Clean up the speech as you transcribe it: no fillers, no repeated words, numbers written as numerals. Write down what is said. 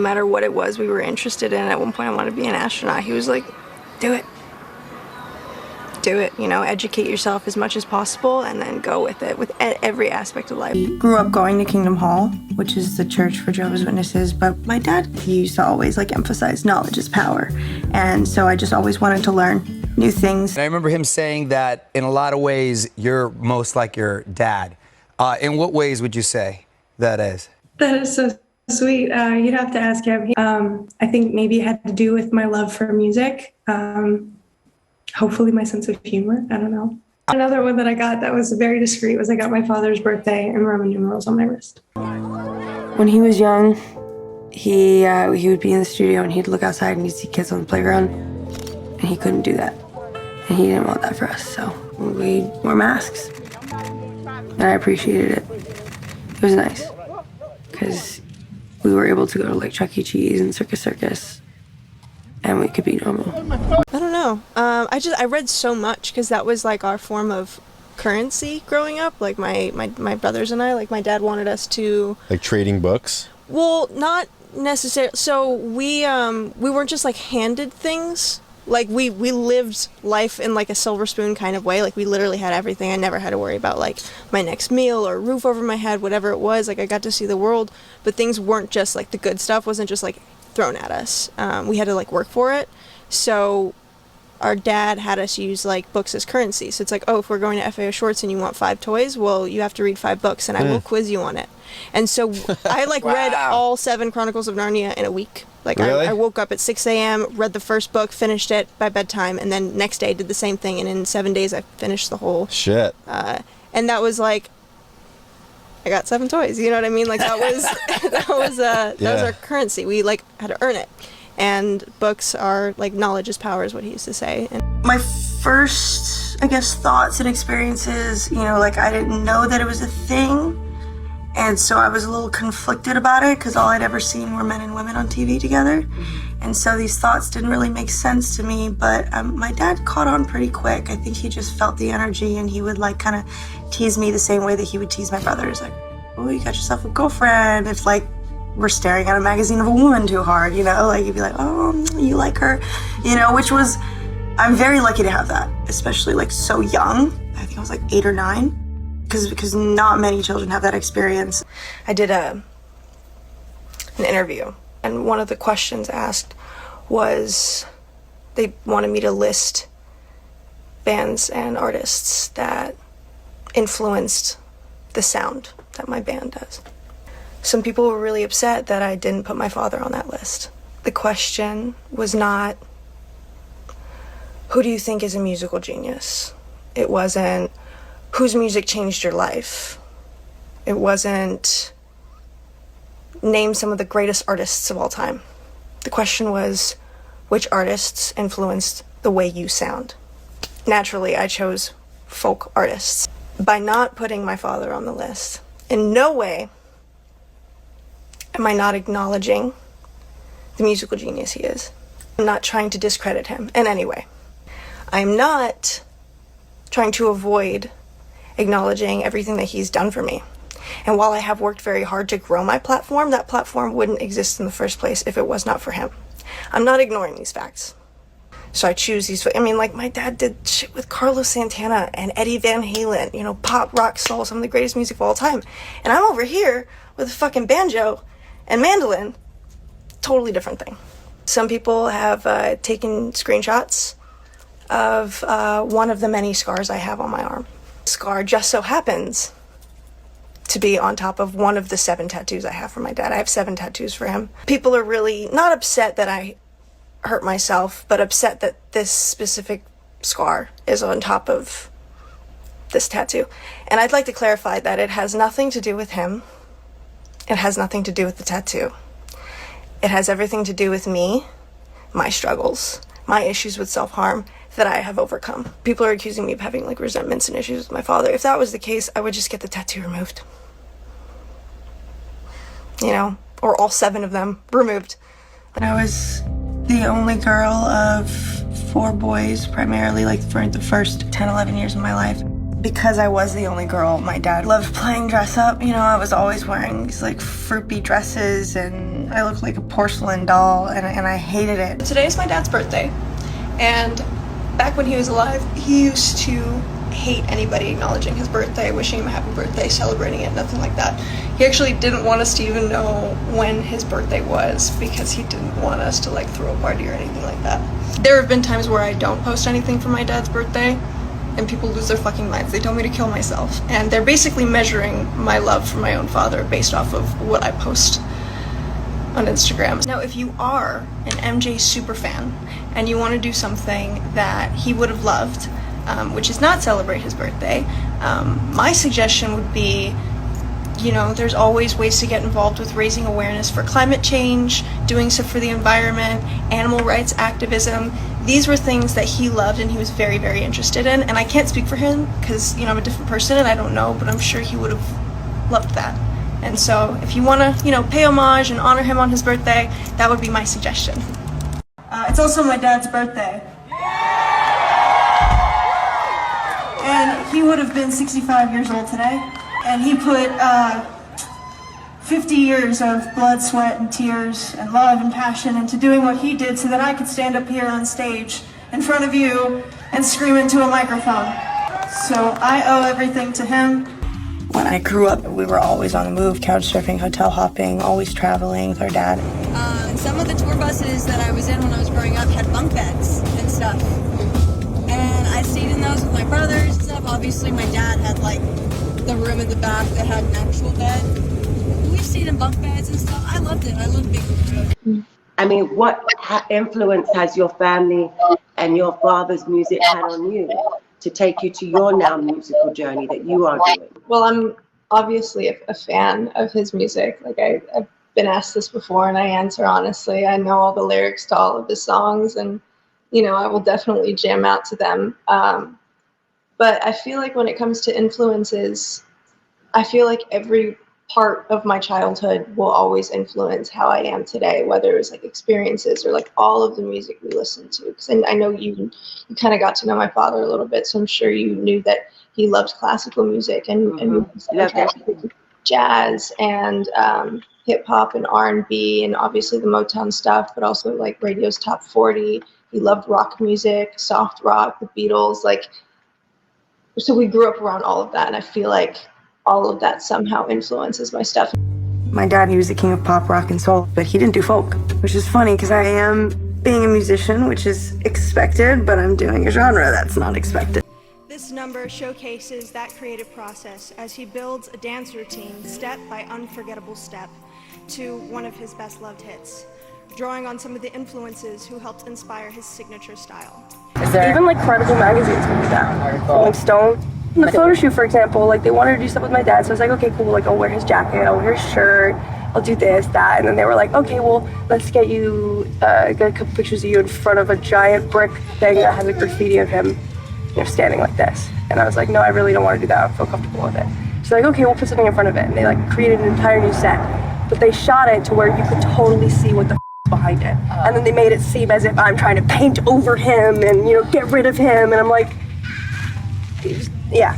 matter what it was we were interested in. At one point I wanted to be an astronaut. He was like, do it. Do it, you know, educate yourself as much as possible and then go with it with every aspect of life. Grew up going to Kingdom Hall, which is the church for Jehovah's Witnesses, but my dad, he used to always like emphasize knowledge is power. And so I just always wanted to learn new things. And I remember him saying that in a lot of ways, you're most like your dad. In what ways would you say that is? That is so sweet. You'd have to ask him. I think maybe it had to do with my love for music. Hopefully my sense of humor. I don't know. Another one that I got that was very discreet was I got my father's birthday and Roman numerals on my wrist. When he was young, he would be in the studio and he'd look outside and he'd see kids on the playground, and he couldn't do that. And he didn't want that for us, so we wore masks. And I appreciated it. It was nice, because we were able to go to like Chuck E. Cheese and Circus, and we could be normal. I don't know. I read so much because that was like our form of currency growing up. Like my brothers and I, like my dad wanted us to like trading books. Well, not necessarily. So we weren't just like handed things. Like we lived life in like a silver spoon kind of way. Like we literally had everything. I never had to worry about like my next meal or roof over my head, whatever it was. Like I got to see the world, but things weren't just like the good stuff wasn't just like thrown at us. We had to like work for it. So our dad had us use like books as currency. So it's like, oh, if we're going to FAO Schwartz and you want 5 toys, well, you have to read 5 books and I will quiz you on it. And so I like read all 7 Chronicles of Narnia in a week. Like really? I woke up at 6 a.m., read the first book, finished it by bedtime, and then next day did the same thing. And in 7 days, I finished the whole shit. And that was like, I got 7 toys. You know what I mean? Like that was that was our currency. We like had to earn it. And books are like knowledge is power is what he used to say. And my first, I guess, thoughts and experiences, you know, like I didn't know that it was a thing. And so I was a little conflicted about it because all I'd ever seen were men and women on TV together. And so these thoughts didn't really make sense to me, but my dad caught on pretty quick. I think he just felt the energy and he would like kind of tease me the same way that he would tease my brothers. Like, oh, you got yourself a girlfriend. If like we're staring at a magazine of a woman too hard, you know, like he'd be like, oh, you like her, you know, which was, I'm very lucky to have that, especially like so young. I think I was like 8 or 9. Because not many children have that experience. I did an interview, and one of the questions asked was, they wanted me to list bands and artists that influenced the sound that my band does. Some people were really upset that I didn't put my father on that list. The question was not, who do you think is a musical genius? It wasn't, whose music changed your life? It wasn't, name some of the greatest artists of all time. The question was, which artists influenced the way you sound? Naturally, I chose folk artists. By not putting my father on the list, in no way am I not acknowledging the musical genius he is. I'm not trying to discredit him in any way. I'm not trying to avoid acknowledging everything that he's done for me. And while I have worked very hard to grow my platform, that platform wouldn't exist in the first place if it was not for him. I'm not ignoring these facts. So I choose these, I mean, like my dad did shit with Carlos Santana and Eddie Van Halen, you know, pop, rock, soul, some of the greatest music of all time. And I'm over here with a fucking banjo and mandolin, totally different thing. Some people have taken screenshots of one of the many scars I have on my arm. Scar just so happens to be on top of one of the 7 tattoos I have for my dad. I have 7 tattoos for him. People are really not upset that I hurt myself, but upset that this specific scar is on top of this tattoo. And I'd like to clarify that it has nothing to do with him. It has nothing to do with the tattoo. It has everything to do with me, my struggles, my issues with self-harm that I have overcome. People are accusing me of having like resentments and issues with my father. If that was the case, I would just get the tattoo removed. You know, or all 7 of them removed. I was the only girl of 4 boys, primarily like for the first 10, 11 years of my life. Because I was the only girl, my dad loved playing dress up. You know, I was always wearing these like fruity dresses and I looked like a porcelain doll and I hated it. Today's my dad's birthday, and back when he was alive, he used to hate anybody acknowledging his birthday, wishing him a happy birthday, celebrating it, nothing like that. He actually didn't want us to even know when his birthday was because he didn't want us to like throw a party or anything like that. There have been times where I don't post anything for my dad's birthday and people lose their fucking minds. They tell me to kill myself, and they're basically measuring my love for my own father based off of what I post on Instagram. Now, if you are an MJ superfan and you want to do something that he would have loved, which is not celebrate his birthday, my suggestion would be, you know, there's always ways to get involved with raising awareness for climate change, doing stuff for the environment, animal rights activism. These were things that he loved and he was very, very interested in. And I can't speak for him because, you know, I'm a different person and I don't know, but I'm sure he would have loved that. And so if you want to, you know, pay homage and honor him on his birthday, that would be my suggestion. It's also my dad's birthday. And he would have been 65 years old today. And he put 50 years of blood, sweat, and tears, and love and passion into doing what he did so that I could stand up here on stage in front of you and scream into a microphone. So I owe everything to him. When I grew up, we were always on the move, couch surfing, hotel hopping, always traveling with our dad. Some of the tour buses that I was in when I was growing up had bunk beds and stuff. And I stayed in those with my brothers and stuff. Obviously, my dad had like the room in the back that had an actual bed. We've stayed in bunk beds and stuff. I loved it. I loved being on the road. I mean, what influence has your family and your father's music had on you to take you to your now musical journey that you are doing? Well, I'm obviously a fan of his music. Like I've been asked this before and I answer honestly. I know all the lyrics to all of his songs and, you know, I will definitely jam out to them. But I feel like when it comes to influences, I feel like every part of my childhood will always influence how I am today, whether it was like experiences or like all of the music we listened to. Because I know you kind of got to know my father a little bit, so I'm sure you knew that he loved classical music and jazz and hip hop and R&B and obviously the Motown stuff, but also like radio's top 40. He loved rock music, soft rock, the Beatles, like. So we grew up around all of that, and I feel like all of that somehow influences my stuff. My dad, he was the king of pop, rock, and soul, but he didn't do folk, which is funny because I am being a musician, which is expected, but I'm doing a genre that's not expected. This number showcases that creative process as he builds a dance routine, step by unforgettable step, to one of his best loved hits, drawing on some of the influences who helped inspire his signature style. Even like credible magazines can do that. Rolling Stone. In the photo shoot, for example, like they wanted to do stuff with my dad, so I was like, okay, cool, like I'll wear his jacket, I'll wear his shirt, I'll do this, that, and then they were like, okay, well, let's get you, get a couple pictures of you in front of a giant brick thing that has a graffiti of him, you know, standing like this. And I was like, no, I really don't want to do that, I don't feel comfortable with it. So like, okay, we'll put something in front of it, and they like created an entire new set, but they shot it to where you could totally see what the behind it, and then they made it seem as if I'm trying to paint over him and, you know, get rid of him, and I'm like, yeah.